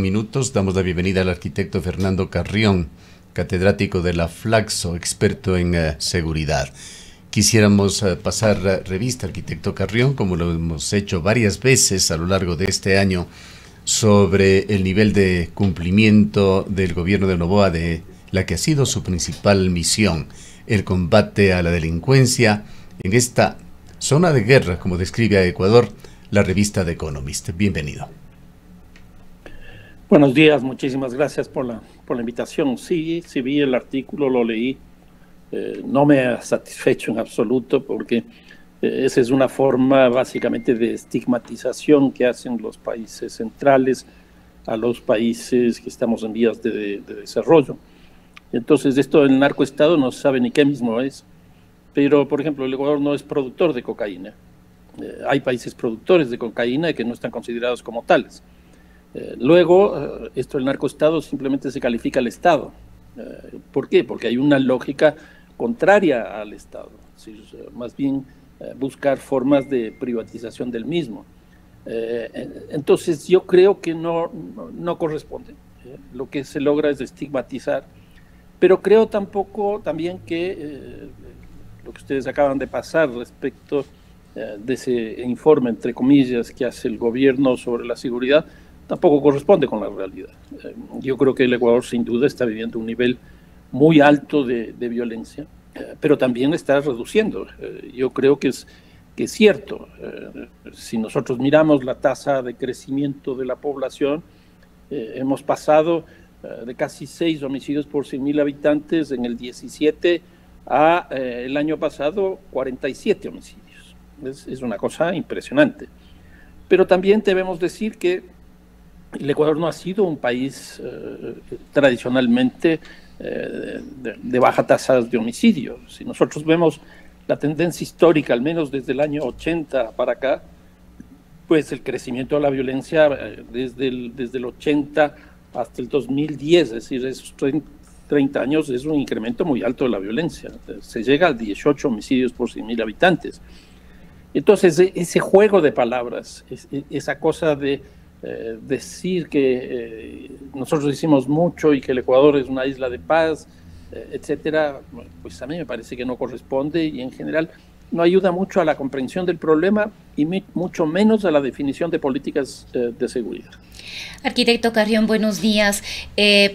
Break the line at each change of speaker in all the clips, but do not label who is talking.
Minutos, damos la bienvenida al arquitecto Fernando Carrión, catedrático de la Flaxo, experto en seguridad. Quisiéramos pasar revista, arquitecto Carrión, como lo hemos hecho varias veces a lo largo de este año, sobre el nivel de cumplimiento del gobierno de Noboa de la que ha sido su principal misión, el combate a la delincuencia en esta zona de guerra, como describe a Ecuador la revista The Economist. Bienvenido.
Buenos días, muchísimas gracias por la invitación. Sí vi el artículo, lo leí. No me ha satisfecho en absoluto porque esa es una forma básicamente de estigmatización que hacen los países centrales a los países que estamos en vías de desarrollo. Entonces, esto del narcoestado no se sabe ni qué mismo es, pero, por ejemplo, el Ecuador no es productor de cocaína. Hay países productores de cocaína que no están considerados como tales. Luego, esto del narcoestado simplemente se califica al Estado. ¿Por qué? Porque hay una lógica contraria al Estado, más bien buscar formas de privatización del mismo. Entonces, yo creo que no corresponde. Lo que se logra es estigmatizar, pero creo también que lo que ustedes acaban de pasar respecto de ese informe, entre comillas, que hace el gobierno sobre la seguridad, tampoco corresponde con la realidad. Yo creo que el Ecuador sin duda está viviendo un nivel muy alto de violencia, pero también está reduciendo. Yo creo que es cierto. Si nosotros miramos la tasa de crecimiento de la población, hemos pasado de casi 6 homicidios por 100.000 habitantes en el 17 a el año pasado 47 homicidios. Es una cosa impresionante. Pero también debemos decir que el Ecuador no ha sido un país tradicionalmente de baja tasas de homicidio. Si nosotros vemos la tendencia histórica, al menos desde el año 80 para acá, pues el crecimiento de la violencia desde el 80 hasta el 2010, es decir, esos 30 años es un incremento muy alto de la violencia. Se llega a 18 homicidios por 100.000 habitantes. Entonces, ese juego de palabras, esa cosa de decir que nosotros hicimos mucho y que el Ecuador es una isla de paz, etcétera, pues a mí me parece que no corresponde y en general no ayuda mucho a la comprensión del problema y mucho menos a la definición de políticas de seguridad.
Arquitecto Carrión, buenos días.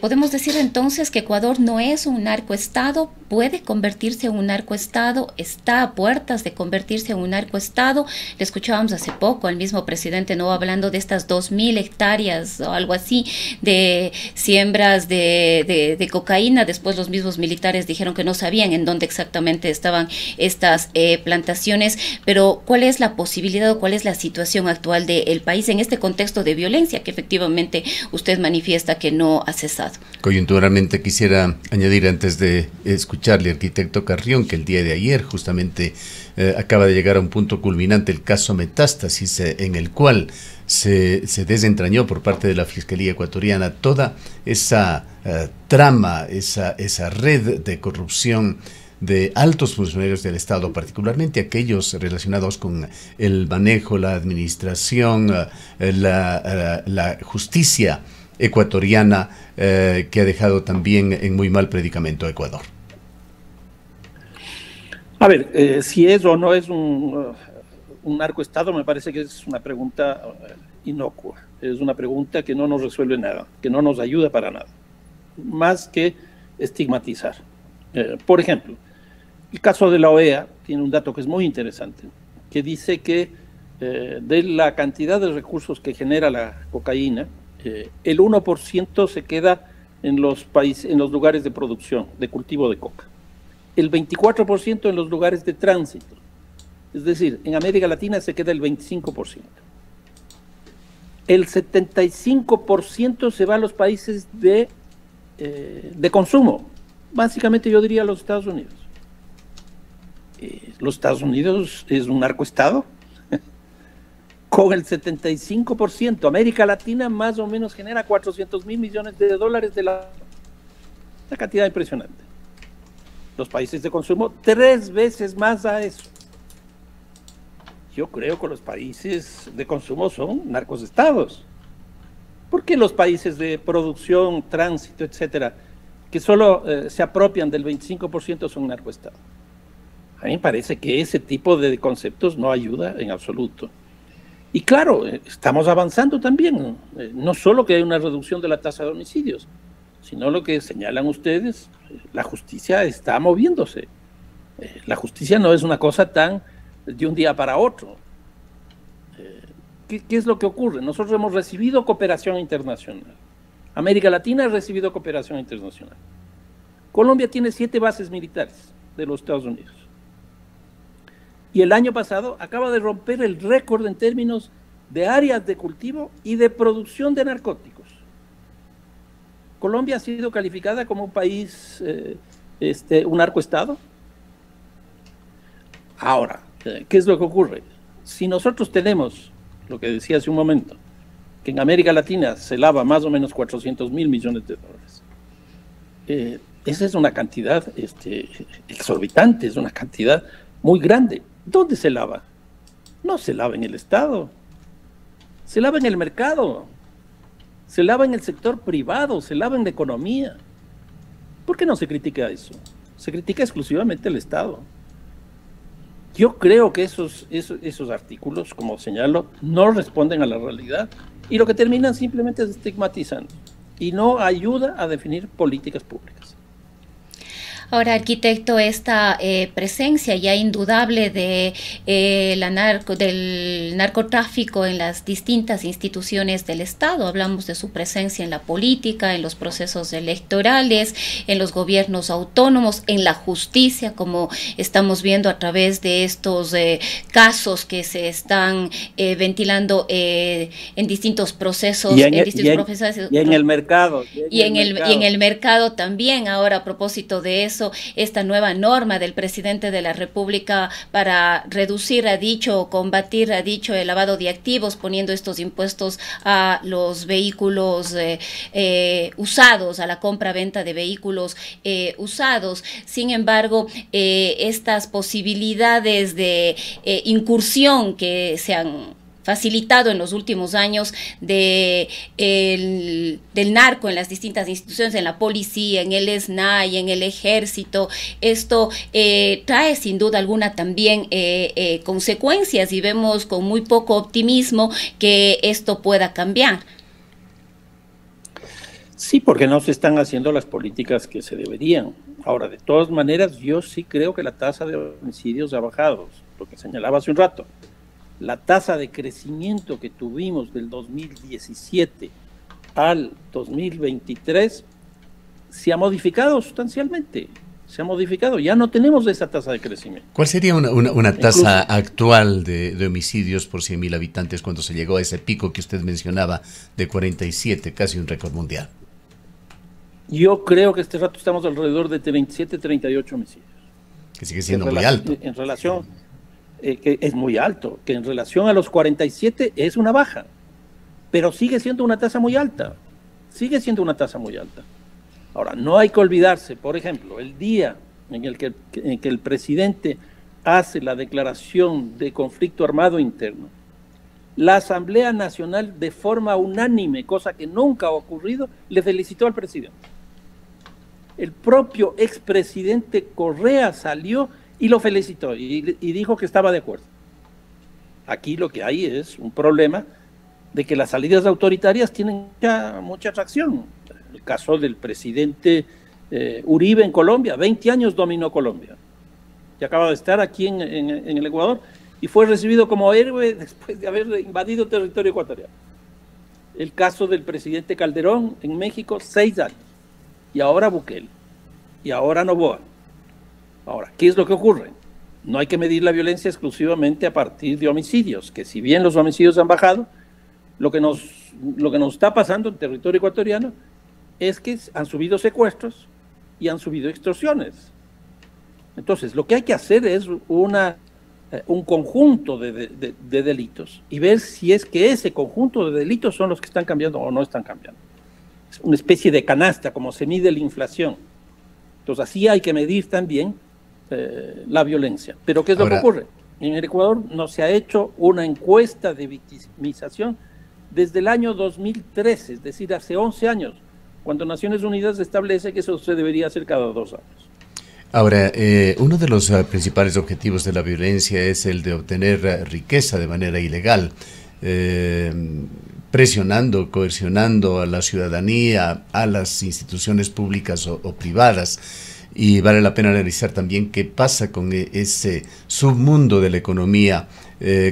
¿Podemos decir entonces que Ecuador no es un narcoestado? ¿Puede convertirse en un narcoestado? ¿Está a puertas de convertirse en un narcoestado? Le escuchábamos hace poco al mismo presidente Noboa hablando de estas 2.000 hectáreas o algo así de siembras de cocaína. Después los mismos militares dijeron que no sabían en dónde exactamente estaban estas plantaciones. Pero ¿cuál es la posibilidad o cuál es la situación actual del país en este contexto de violencia que efectivamente usted manifiesta que no ha cesado?
Coyunturalmente quisiera añadir, antes de escucharle, arquitecto Carrión, que el día de ayer justamente acaba de llegar a un punto culminante el caso Metástasis, en el cual se desentrañó por parte de la Fiscalía ecuatoriana toda esa trama, esa red de corrupción de altos funcionarios del Estado, particularmente aquellos relacionados con el manejo, la administración, la justicia ecuatoriana, que ha dejado también en muy mal predicamento a Ecuador.
A ver, si es o no es un narcoestado, me parece que es una pregunta inocua. Es una pregunta que no nos resuelve nada, que no nos ayuda para nada, más que estigmatizar. Por ejemplo, el caso de la OEA tiene un dato que es muy interesante, que dice que de la cantidad de recursos que genera la cocaína, el 1% se queda en los lugares de producción, de cultivo de coca. El 24% en los lugares de tránsito. Es decir, en América Latina se queda el 25%. El 75% se va a los países de consumo. Básicamente yo diría los Estados Unidos. Los Estados Unidos es un narcoestado con el 75%. América Latina más o menos genera 400.000 millones de dólares de una cantidad impresionante. Los países de consumo 3 veces más a eso. Yo creo que los países de consumo son narcoestados. ¿Por qué los países de producción, tránsito, etcétera, que solo se apropian del 25% son narcoestados? A mí me parece que ese tipo de conceptos no ayuda en absoluto. Y claro, estamos avanzando también, no solo que hay una reducción de la tasa de homicidios, sino lo que señalan ustedes, la justicia está moviéndose. La justicia no es una cosa tan de un día para otro. ¿Qué es lo que ocurre? Nosotros hemos recibido cooperación internacional. América Latina ha recibido cooperación internacional. Colombia tiene 7 bases militares de los Estados Unidos. Y el año pasado acaba de romper el récord en términos de áreas de cultivo y de producción de narcóticos. Colombia ha sido calificada como un país, un narcoestado. Ahora, ¿qué es lo que ocurre? Si nosotros tenemos, lo que decía hace un momento, que en América Latina se lava más o menos 400.000 millones de dólares, esa es una cantidad exorbitante, es una cantidad muy grande. ¿Dónde se lava? No se lava en el Estado, se lava en el mercado, se lava en el sector privado, se lava en la economía. ¿Por qué no se critica eso? Se critica exclusivamente el Estado. Yo creo que esos artículos, como señalo, no responden a la realidad y lo que terminan simplemente es estigmatizando y no ayuda a definir políticas públicas.
Ahora, arquitecto, esta presencia ya indudable de del narcotráfico en las distintas instituciones del Estado, hablamos de su presencia en la política, en los procesos electorales, en los gobiernos autónomos, en la justicia, como estamos viendo a través de estos casos que se están ventilando en distintos procesos,
y en el mercado.
Y en el mercado también. Ahora, a propósito de eso, esta nueva norma del presidente de la República para reducir, combatir, el lavado de activos, poniendo estos impuestos a los vehículos usados, a la compra-venta de vehículos usados. Sin embargo, estas posibilidades de incursión que se han facilitado en los últimos años del narco en las distintas instituciones, en la policía, en el SNAI, en el ejército. Esto trae sin duda alguna también consecuencias y vemos con muy poco optimismo que esto pueda cambiar.
Sí, porque no se están haciendo las políticas que se deberían. Ahora, de todas maneras, yo sí creo que la tasa de homicidios ha bajado, lo que señalaba hace un rato. La tasa de crecimiento que tuvimos del 2017 al 2023 se ha modificado sustancialmente, ya no tenemos esa tasa de crecimiento.
¿Cuál sería una tasa actual de homicidios por 100.000 habitantes cuando se llegó a ese pico que usted mencionaba de 47, casi un récord mundial?
Yo creo que este rato estamos alrededor de 27, 38 homicidios.
Que sigue siendo muy alto.
En relación... que es muy alto, que en relación a los 47 es una baja, pero sigue siendo una tasa muy alta, Ahora, no hay que olvidarse, por ejemplo, el día en que el presidente hace la declaración de conflicto armado interno, la Asamblea Nacional de forma unánime, cosa que nunca ha ocurrido, le felicitó al presidente. El propio expresidente Correa salió y lo felicitó y dijo que estaba de acuerdo. Aquí lo que hay es un problema de que las salidas autoritarias tienen mucha atracción. El caso del presidente Uribe en Colombia, 20 años dominó Colombia. Y acaba de estar aquí en el Ecuador y fue recibido como héroe después de haber invadido territorio ecuatoriano. El caso del presidente Calderón en México, 6 años. Y ahora Bukele. Y ahora Noboa. Ahora, ¿qué es lo que ocurre? No hay que medir la violencia exclusivamente a partir de homicidios, que si bien los homicidios han bajado, lo que nos está pasando en territorio ecuatoriano es que han subido secuestros y han subido extorsiones. Entonces, lo que hay que hacer es un conjunto de delitos y ver si es que ese conjunto de delitos son los que están cambiando o no están cambiando. Es una especie de canasta, como se mide la inflación. Entonces, así hay que medir también la violencia. Pero ¿qué es lo que ocurre? En el Ecuador no se ha hecho una encuesta de victimización desde el año 2013, es decir, hace 11 años, cuando Naciones Unidas establece que eso se debería hacer cada 2 años.
Ahora, uno de los principales objetivos de la violencia es el de obtener riqueza de manera ilegal, presionando, coercionando a la ciudadanía, a las instituciones públicas o privadas. Y vale la pena analizar también qué pasa con ese submundo de la economía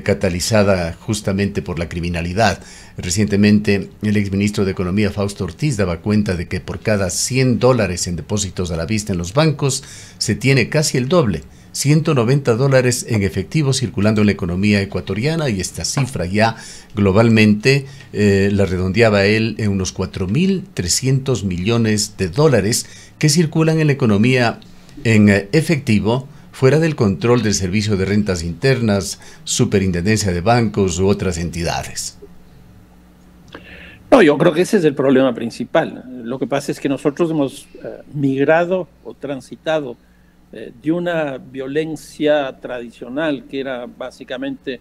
catalizada justamente por la criminalidad. Recientemente, el exministro de Economía, Fausto Ortiz, daba cuenta de que por cada $100 en depósitos a la vista en los bancos, se tiene casi el doble, $190 en efectivo circulando en la economía ecuatoriana, y esta cifra ya globalmente la redondeaba él en unos 4.300 millones de dólares que circulan en la economía en efectivo, fuera del control del Servicio de Rentas Internas, Superintendencia de Bancos u otras entidades.
No, yo creo que ese es el problema principal. Lo que pasa es que nosotros hemos migrado o transitado de una violencia tradicional, que era básicamente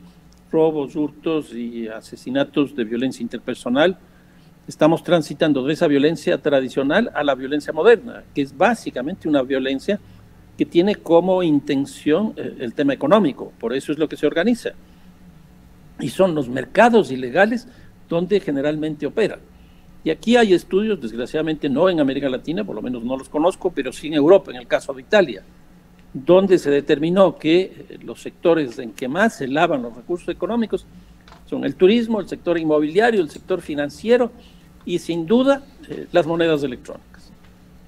robos, hurtos y asesinatos de violencia interpersonal. Estamos transitando de esa violencia tradicional a la violencia moderna, que es básicamente una violencia que tiene como intención el tema económico. Por eso es lo que se organiza. Y son los mercados ilegales donde generalmente operan. Y aquí hay estudios, desgraciadamente no en América Latina, por lo menos no los conozco, pero sí en Europa, en el caso de Italia, donde se determinó que los sectores en que más se lavan los recursos económicos son el turismo, el sector inmobiliario, el sector financiero y sin duda las monedas electrónicas.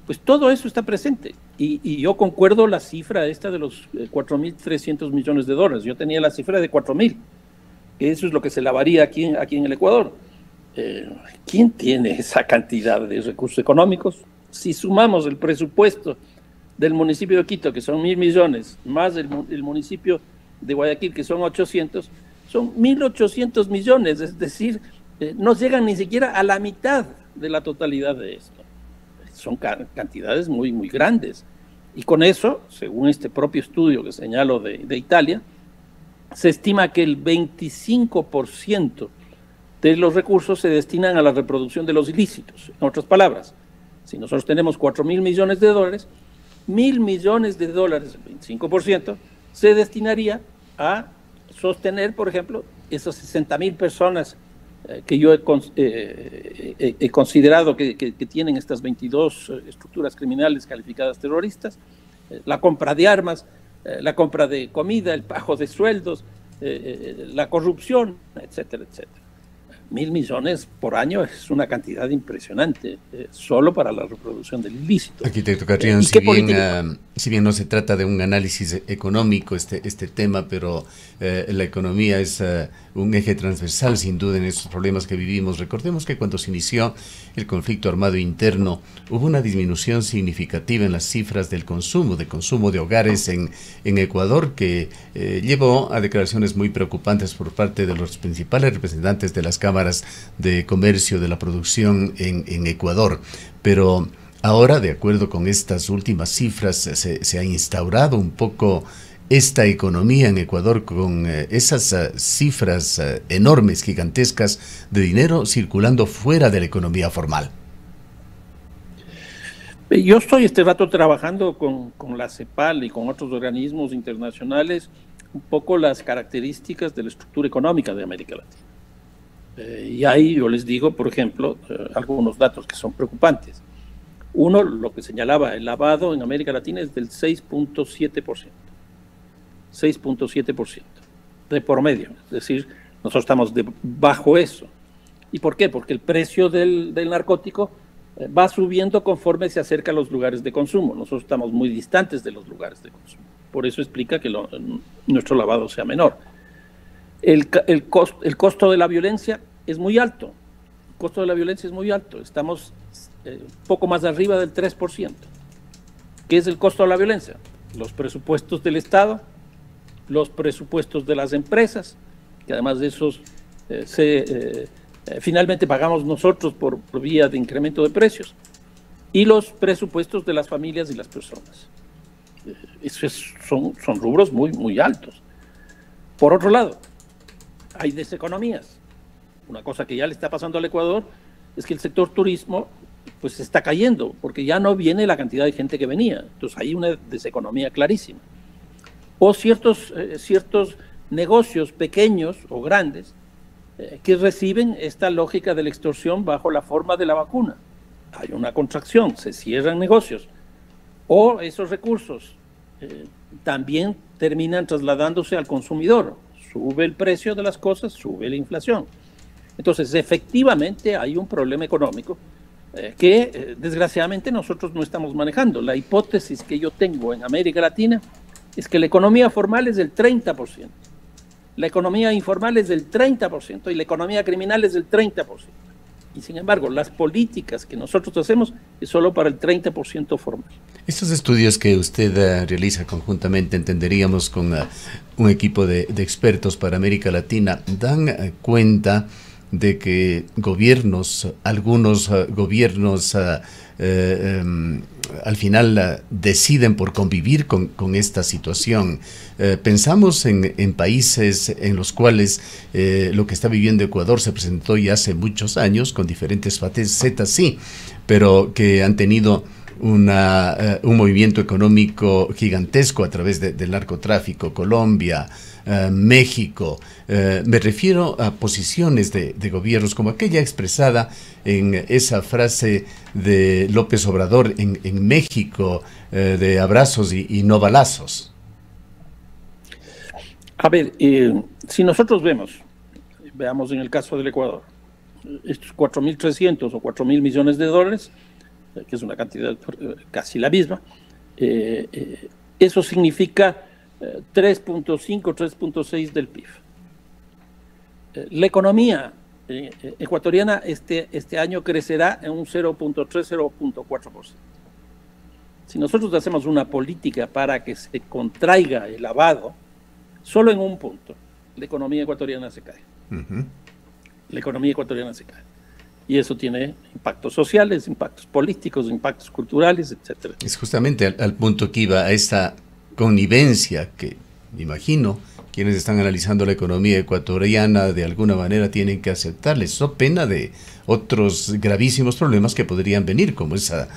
Pues todo eso está presente y yo concuerdo la cifra esta de los 4.300 millones de dólares. Yo tenía la cifra de 4.000, que eso es lo que se lavaría aquí en el Ecuador. ¿Quién tiene esa cantidad de recursos económicos? Si sumamos el presupuesto del municipio de Quito, que son 1.000 millones, más el municipio de Guayaquil, que son 800, son 1.800 millones, es decir, no llegan ni siquiera a la mitad de la totalidad de esto. Son cantidades muy, muy grandes. Y con eso, según este propio estudio que señalo de Italia, se estima que el 25% de los recursos se destinan a la reproducción de los ilícitos. En otras palabras, si nosotros tenemos 4.000 millones de dólares, 1.000 millones de dólares, el 25%, se destinaría a sostener, por ejemplo, esas 60.000 personas que yo he considerado que tienen estas 22 estructuras criminales calificadas terroristas, la compra de armas, la compra de comida, el pago de sueldos, la corrupción, etcétera, etcétera. 1.000 millones por año es una cantidad impresionante, solo para la reproducción del ilícito.
Arquitecto Carrión, si bien no se trata de un análisis económico este tema, pero la economía es un eje transversal sin duda en estos problemas que vivimos. Recordemos que cuando se inició el conflicto armado interno, hubo una disminución significativa en las cifras del consumo de hogares en Ecuador, que llevó a declaraciones muy preocupantes por parte de los principales representantes de las cámaras de comercio de la producción en Ecuador. Pero ahora, de acuerdo con estas últimas cifras, se ha instaurado un poco esta economía en Ecuador con esas cifras enormes, gigantescas de dinero circulando fuera de la economía formal.
Yo estoy este rato trabajando con la CEPAL y con otros organismos internacionales un poco las características de la estructura económica de América Latina. Y ahí yo les digo, por ejemplo, algunos datos que son preocupantes. Uno, lo que señalaba, el lavado en América Latina es del 6.7%. 6.7% de promedio. Es decir, nosotros estamos bajo eso. ¿Y por qué? Porque el precio del narcótico va subiendo conforme se acerca a los lugares de consumo. Nosotros estamos muy distantes de los lugares de consumo. Por eso explica que nuestro lavado sea menor. El costo de la violencia es muy alto. El costo de la violencia es muy alto. Estamos poco más arriba del 3%. ¿Qué es el costo de la violencia? Los presupuestos del Estado, los presupuestos de las empresas, que además de esos finalmente pagamos nosotros por vía de incremento de precios, y los presupuestos de las familias y las personas. Son rubros muy, muy altos. Por otro lado, hay deseconomías. una cosa que ya le está pasando al Ecuador es que el sector turismo pues está cayendo, porque ya no viene la cantidad de gente que venía. Entonces hay una deseconomía clarísima. O ciertos negocios pequeños o grandes que reciben esta lógica de la extorsión bajo la forma de la vacuna. Hay una contracción, se cierran negocios. O esos recursos también terminan trasladándose al consumidor. Sube el precio de las cosas, sube la inflación. Entonces, efectivamente, hay un problema económico que desgraciadamente nosotros no estamos manejando. La hipótesis que yo tengo en América Latina es que la economía formal es del 30%, la economía informal es del 30% y la economía criminal es del 30%. Y sin embargo, las políticas que nosotros hacemos es solo para el 30% formal.
Estos estudios que usted realiza conjuntamente, entenderíamos con un equipo de expertos para América Latina, dan cuenta de que algunos gobiernos al final deciden por convivir con esta situación. Pensamos en países en los cuales lo que está viviendo Ecuador se presentó ya hace muchos años, con diferentes facetas, sí, pero que han tenido un movimiento económico gigantesco a través del narcotráfico. Colombia, México, me refiero a posiciones de gobiernos como aquella expresada en esa frase de López Obrador en México, de abrazos y no balazos.
A ver, si nosotros veamos en el caso del Ecuador, estos 4.300 o 4.000 millones de dólares, que es una cantidad casi la misma, eso significa 3.5, 3.6 del PIB. La economía ecuatoriana este año crecerá en un 0.3, 0.4%. Si nosotros hacemos una política para que se contraiga el lavado, solo en un punto, la economía ecuatoriana se cae. La economía ecuatoriana se cae. Y eso tiene impactos sociales, impactos políticos, impactos culturales, etc.
Es justamente al punto que iba, a esta connivencia que, me imagino, quienes están analizando la economía ecuatoriana de alguna manera tienen que aceptarles, so pena de otros gravísimos problemas que podrían venir, como esa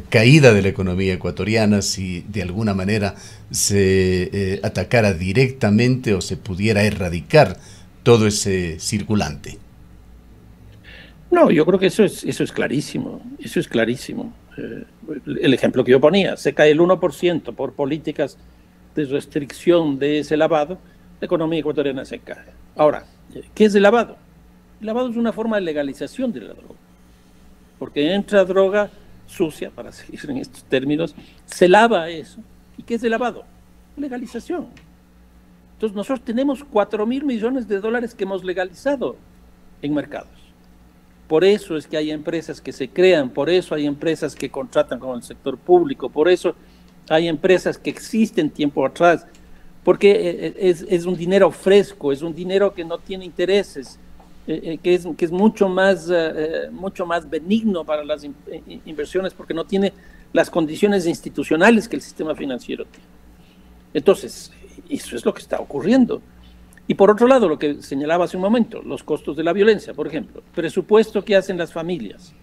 caída de la economía ecuatoriana si de alguna manera se atacara directamente o se pudiera erradicar todo ese circulante.
No, yo creo que eso es clarísimo, eso es clarísimo. El ejemplo que yo ponía, se cae el 1% por políticas de restricción de ese lavado, la economía ecuatoriana se cae. Ahora, ¿qué es el lavado? El lavado es una forma de legalización de la droga, porque entra droga sucia, para seguir en estos términos, se lava eso. ¿Y qué es el lavado? Legalización. Entonces nosotros tenemos 4.000 millones de dólares que hemos legalizado en mercados. Por eso es que hay empresas que se crean, por eso hay empresas que contratan con el sector público, por eso hay empresas que existen tiempo atrás, porque es un dinero fresco, es un dinero que no tiene intereses, que es mucho más benigno para las inversiones, porque no tiene las condiciones institucionales que el sistema financiero tiene. Entonces, eso es lo que está ocurriendo. Y por otro lado, lo que señalaba hace un momento, los costos de la violencia, por ejemplo, presupuesto que hacen las familias.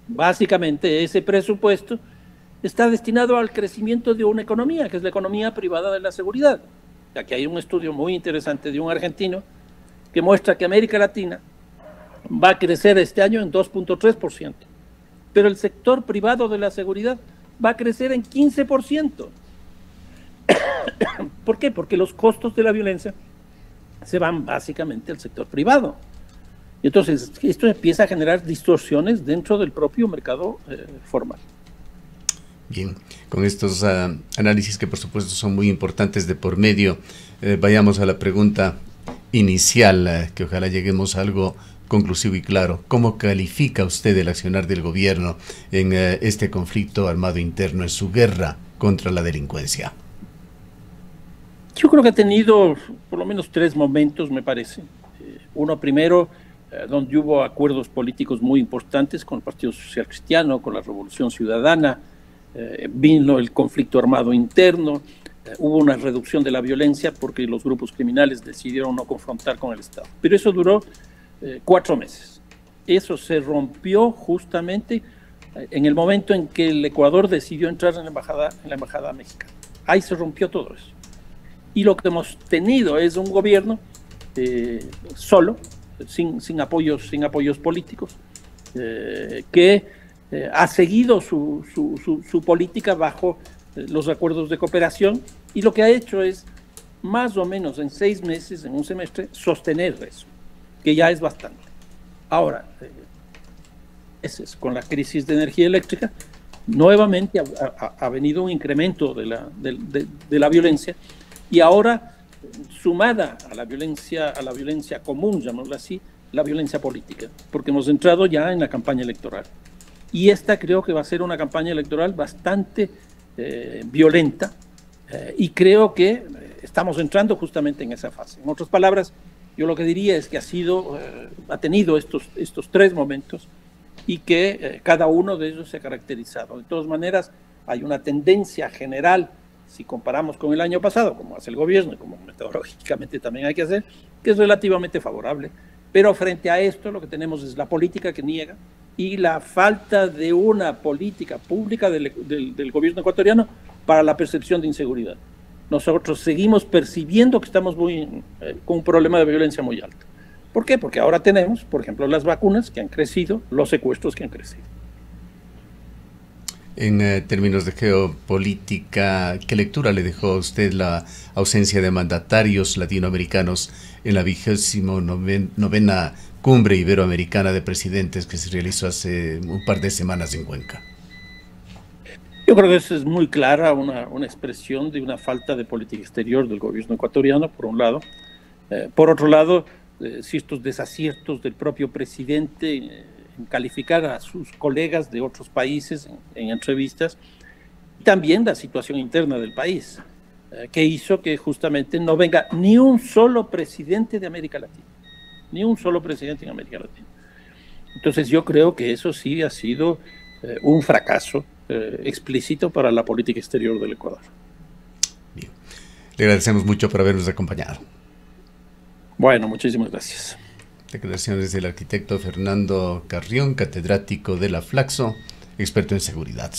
Básicamente ese presupuesto está destinado al crecimiento de una economía, que es la economía privada de la seguridad. Aquí hay un estudio muy interesante de un argentino que muestra que América Latina va a crecer este año en 2.3%, pero el sector privado de la seguridad va a crecer en 15%. ¿Por qué? Porque los costos de la violencia se van básicamente al sector privado. Y entonces esto empieza a generar distorsiones dentro del propio mercado formal.
Bien, con estos análisis que por supuesto son muy importantes de por medio, vayamos a la pregunta inicial, que ojalá lleguemos a algo conclusivo y claro. ¿Cómo califica usted el accionar del gobierno en este conflicto armado interno, en su guerra contra la delincuencia?
Yo creo que ha tenido por lo menos 3 momentos, me parece. Uno primero, donde hubo acuerdos políticos muy importantes con el Partido Social Cristiano, con la Revolución Ciudadana, vino el conflicto armado interno, hubo una reducción de la violencia porque los grupos criminales decidieron no confrontar con el Estado. Pero eso duró 4 meses. Eso se rompió justamente en el momento en que el Ecuador decidió entrar en la embajada mexicana. Ahí se rompió todo eso. Y lo que hemos tenido es un gobierno solo, sin apoyos políticos, que ha seguido su política bajo los acuerdos de cooperación, y lo que ha hecho es, más o menos en 6 meses, en un semestre, sostener eso, que ya es bastante. Ahora, con la crisis de energía eléctrica, nuevamente ha venido un incremento de la violencia, y ahora, sumada a la violencia común, llamémoslo así, la violencia política, porque hemos entrado ya en la campaña electoral. Y esta creo que va a ser una campaña electoral bastante violenta, y creo que estamos entrando justamente en esa fase. En otras palabras, yo lo que diría es que ha tenido estos 3 momentos, y que cada uno de ellos se ha caracterizado. De todas maneras, hay una tendencia general, si comparamos con el año pasado, como hace el gobierno y como metodológicamente también hay que hacer, que es relativamente favorable. Pero frente a esto, lo que tenemos es la política que niega y la falta de una política pública del gobierno ecuatoriano para la percepción de inseguridad. Nosotros seguimos percibiendo que estamos con un problema de violencia muy alto. ¿Por qué? Porque ahora tenemos, por ejemplo, las vacunas que han crecido, los secuestros que han crecido.
En términos de geopolítica, ¿qué lectura le dejó a usted la ausencia de mandatarios latinoamericanos en la 29ª Cumbre Iberoamericana de Presidentes que se realizó hace un par de semanas en Cuenca?
Yo creo que eso es muy clara, una expresión de una falta de política exterior del gobierno ecuatoriano, por un lado. Por otro lado, ciertos desaciertos del propio presidente en calificar a sus colegas de otros países en entrevistas, y también la situación interna del país, que hizo que justamente no venga ni un solo presidente de América Latina, ni un solo presidente en América Latina. Entonces yo creo que eso sí ha sido un fracaso explícito para la política exterior del Ecuador.
Bien. Le agradecemos mucho por habernos acompañado.
Bueno, muchísimas gracias.
Declaraciones del arquitecto Fernando Carrión, catedrático de la Flaxo, experto en seguridad.